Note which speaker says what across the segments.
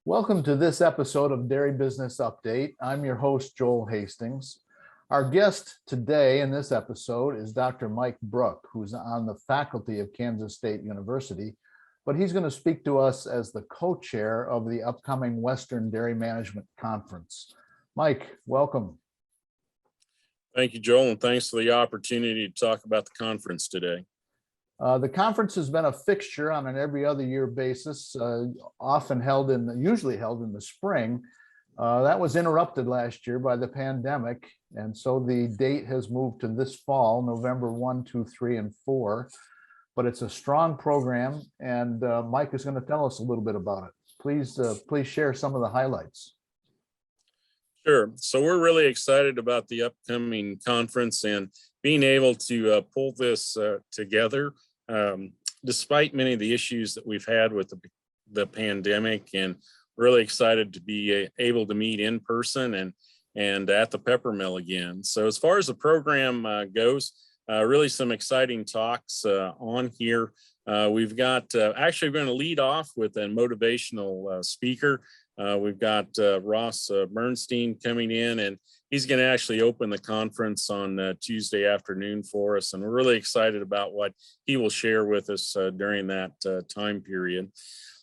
Speaker 1: Welcome to this episode of Dairy Business Update. I'm your host, Joel Hastings. Our guest today in this episode is Dr. Mike Brouk, who's on the faculty of Kansas State University, but he's going to speak to us as the co-chair of the upcoming Western Dairy Management Conference. Mike, welcome.
Speaker 2: Thank you, Joel, and thanks for the opportunity to talk about the conference today.
Speaker 1: The conference has been a fixture on an every other year basis, usually held in the spring. That was interrupted last year by the pandemic, and so the date has moved to this fall, November 1, 2, 3, and 4. But it's a strong program, and Mike is going to tell us a little bit about it. Please share some of the highlights.
Speaker 2: Sure. So we're really excited about the upcoming conference and being able to pull this together. Despite many of the issues that we've had with the pandemic, and really excited to be able to meet in person and at the pepper mill again. So as far as the program goes, really some exciting talks on here. We've got actually we're going to lead off with a motivational speaker. We've got Ross Bernstein coming in, and he's going to actually open the conference on Tuesday afternoon for us. And we're really excited about what he will share with us during that time period.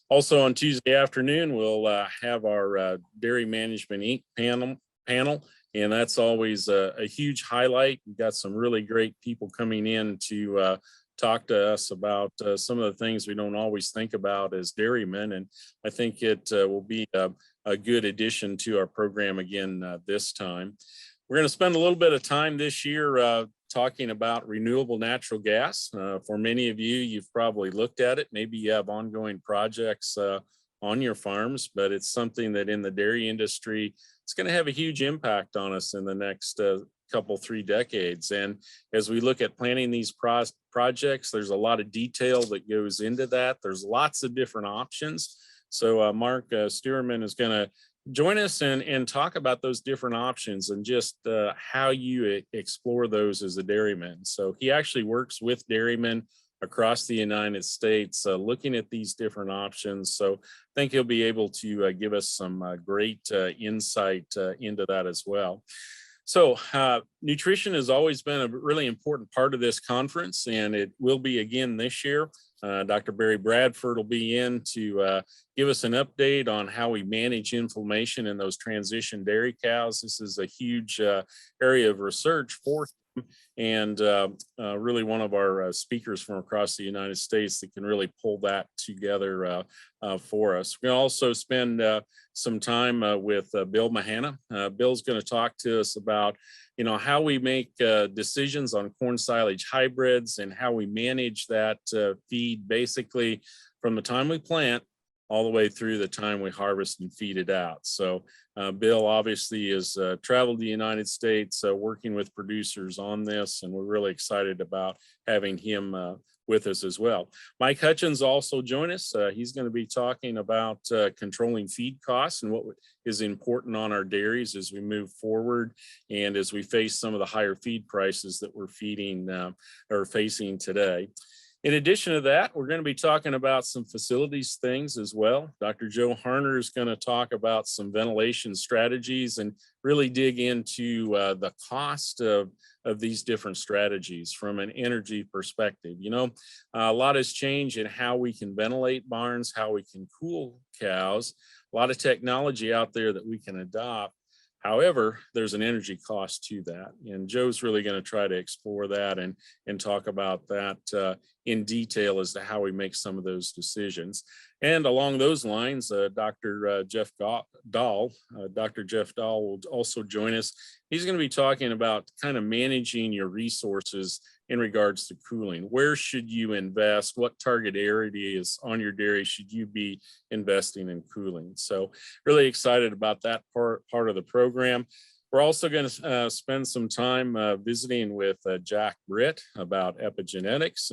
Speaker 2: Also on Tuesday afternoon, we'll have our Dairy Management Inc. panel, and that's always a huge highlight. We've got some really great people coming in to talk to us about some of the things we don't always think about as dairymen, and I think it will be a good addition to our program again this time. We're going to spend a little bit of time this year talking about renewable natural gas. For many of you, you've probably looked at it. Maybe you have ongoing projects on your farms, but it's something that in the dairy industry, it's going to have a huge impact on us in the next couple, 3 decades. And as we look at planning these projects, there's a lot of detail that goes into that. There's lots of different options. So Mark Stewerman is going to join us and talk about those different options and just how you explore those as a dairyman. So he actually works with dairymen across the United States looking at these different options. So I think he'll be able to give us some great insight into that as well. So nutrition has always been a really important part of this conference, and it will be again this year. Dr. Barry Bradford will be in to give us an update on how we manage inflammation in those transition dairy cows. This is a huge area of research for him, and really one of our speakers from across the United States that can really pull that together for us. We're going to also spend some time with Bill Mahana. Bill's going to talk to us about how we make decisions on corn silage hybrids and how we manage that feed basically from the time we plant all the way through the time we harvest and feed it out. So Bill obviously has traveled the United States working with producers on this, and we're really excited about having him with us as well. Mike Hutchins also join us. He's going to be talking about controlling feed costs and what is important on our dairies as we move forward and as we face some of the higher feed prices that we're facing today. In addition to that, we're going to be talking about some facilities things as well. Dr. Joe Harner is going to talk about some ventilation strategies and really dig into the cost of these different strategies from an energy perspective. A lot has changed in how we can ventilate barns, how we can cool cows, a lot of technology out there that we can adopt. However, there's an energy cost to that. And Joe's really going to try to explore that and talk about that in detail as to how we make some of those decisions. And along those lines, Dr. Jeff Dahl will also join us. He's going to be talking about kind of managing your resources in regards to cooling. Where should you invest? What target areas on your dairy should you be investing in cooling? So really excited about that part of the program. We're also going to spend some time visiting with Jack Britt about epigenetics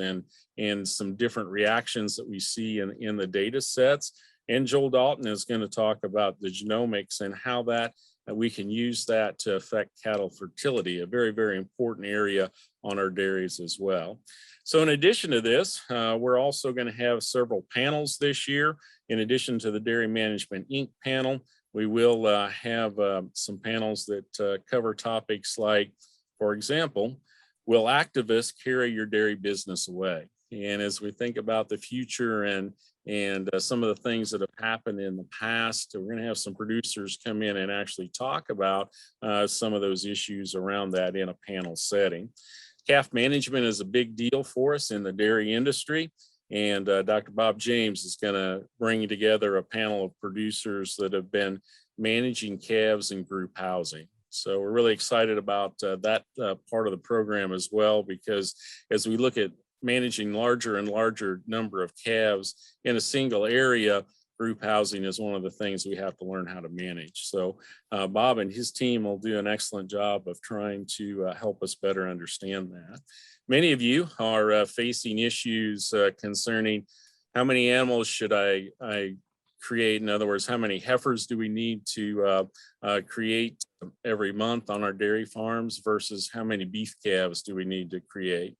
Speaker 2: and some different reactions that we see in the data sets. And Joel Dalton is going to talk about the genomics and how that we can use that to affect cattle fertility, a very, very important area on our dairies as well. So in addition to this, we're also going to have several panels this year. In addition to the Dairy Management Inc. panel, we will have some panels that cover topics like, for example, will activists carry your dairy business away? And as we think about the future and some of the things that have happened in the past, we're going to have some producers come in and actually talk about some of those issues around that in a panel setting. Calf management is a big deal for us in the dairy industry. And Dr. Bob James is going to bring together a panel of producers that have been managing calves in group housing. So we're really excited about that part of the program as well, because as we look at managing larger and larger number of calves in a single area, group housing is one of the things we have to learn how to manage. So Bob and his team will do an excellent job of trying to help us better understand that. Many of you are facing issues concerning how many animals should I create? In other words, how many heifers do we need to create every month on our dairy farms versus how many beef calves do we need to create?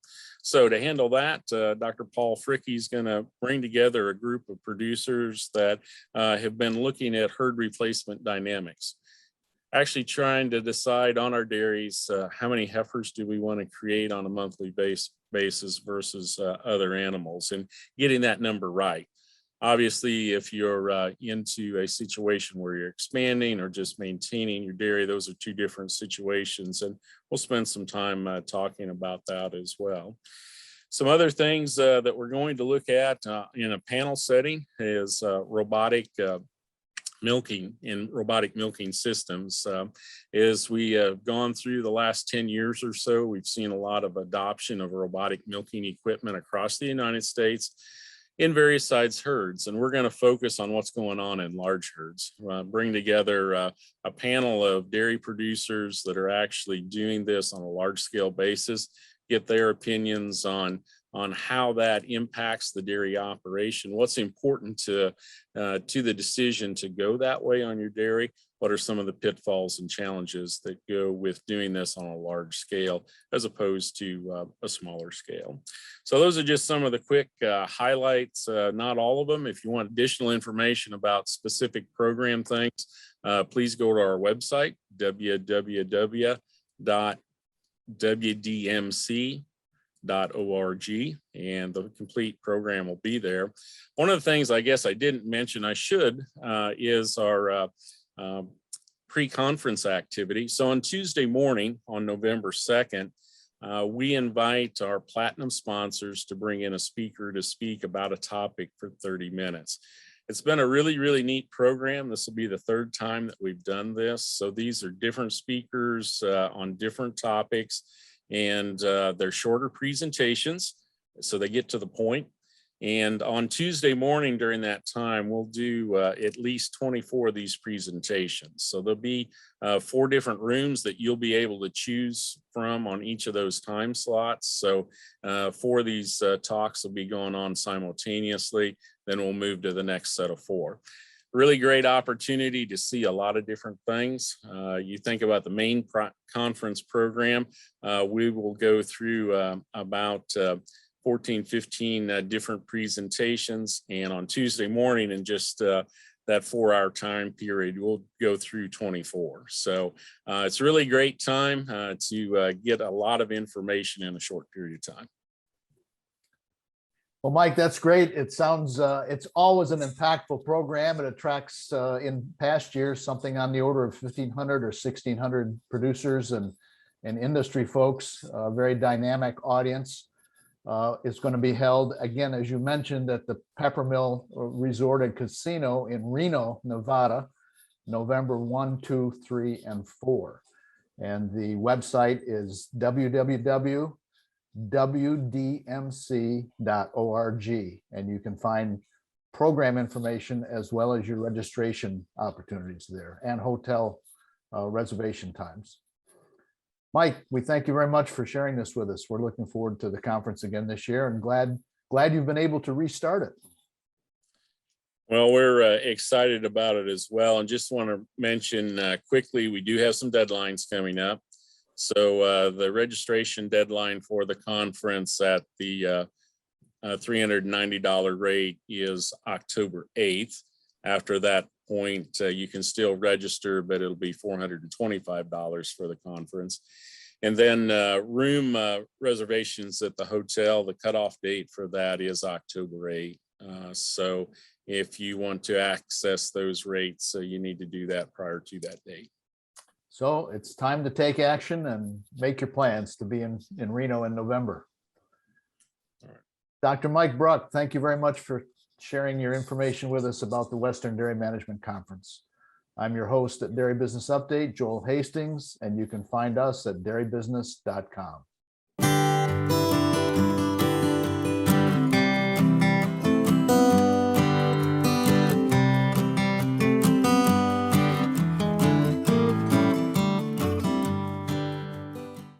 Speaker 2: So to handle that, Dr. Paul Fricke is going to bring together a group of producers that have been looking at herd replacement dynamics, actually trying to decide on our dairies how many heifers do we want to create on a monthly basis versus other animals, and getting that number right. Obviously, if you're into a situation where you're expanding or just maintaining your dairy, those are two different situations, and we'll spend some time talking about that as well. Some other things that we're going to look at in a panel setting is robotic milking in robotic milking systems. As we have gone through the last 10 years or so, we've seen a lot of adoption of robotic milking equipment across the United States in various size herds, and we're going to focus on what's going on in large herds. Bring together a panel of dairy producers that are actually doing this on a large scale basis, get their opinions on how that impacts the dairy operation, what's important to the decision to go that way on your dairy, what are some of the pitfalls and challenges that go with doing this on a large scale as opposed to a smaller scale. So those are just some of the quick highlights, not all of them. If you want additional information about specific program things, please go to our website, www.wdmc.org, and the complete program will be there. One of the things I guess I didn't mention, I should, is our pre-conference activity. So on Tuesday morning, on November 2nd, we invite our platinum sponsors to bring in a speaker to speak about a topic for 30 minutes. It's been a really, really neat program. This will be the third time that we've done this. So these are different speakers on different topics, and they're shorter presentations, so they get to the point. And on Tuesday morning during that time, we'll do at least 24 of these presentations. So there'll be 4 different rooms that you'll be able to choose from on each of those time slots. So 4 of these talks will be going on simultaneously. Then we'll move to the next set of 4. Really great opportunity to see a lot of different things. You think about the main conference program, we will go through about 14, 15 different presentations. And on Tuesday morning, in just that 4-hour time period, we'll go through 24. So it's a really great time to get a lot of information in a short period of time.
Speaker 1: Well, Mike, that's great. It sounds, it's always an impactful program. It attracts in past years something on the order of 1,500 or 1,600 producers and industry folks, a very dynamic audience. It's going to be held, again, as you mentioned, at the Peppermill Resort and Casino in Reno, Nevada, November 1, 2, 3, and 4. And the website is www.wdmc.org, and you can find program information as well as your registration opportunities there and hotel reservation times. Mike, we thank you very much for sharing this with us. We're looking forward to the conference again this year, and glad you've been able to restart it.
Speaker 2: Well, we're excited about it as well. And just want to mention quickly, we do have some deadlines coming up. So the registration deadline for the conference at the $390 rate is October 8th. After that point, you can still register, but it'll be $425 for the conference. And then room reservations at the hotel, the cutoff date for that is October 8th. So if you want to access those rates, you need to do that prior to that date.
Speaker 1: So it's time to take action and make your plans to be in Reno in November.
Speaker 2: All right.
Speaker 1: Dr. Mike Brouk, thank you very much for sharing your information with us about the Western Dairy Management Conference. I'm your host at Dairy Business Update, Joel Hastings, and you can find us at dairybusiness.com.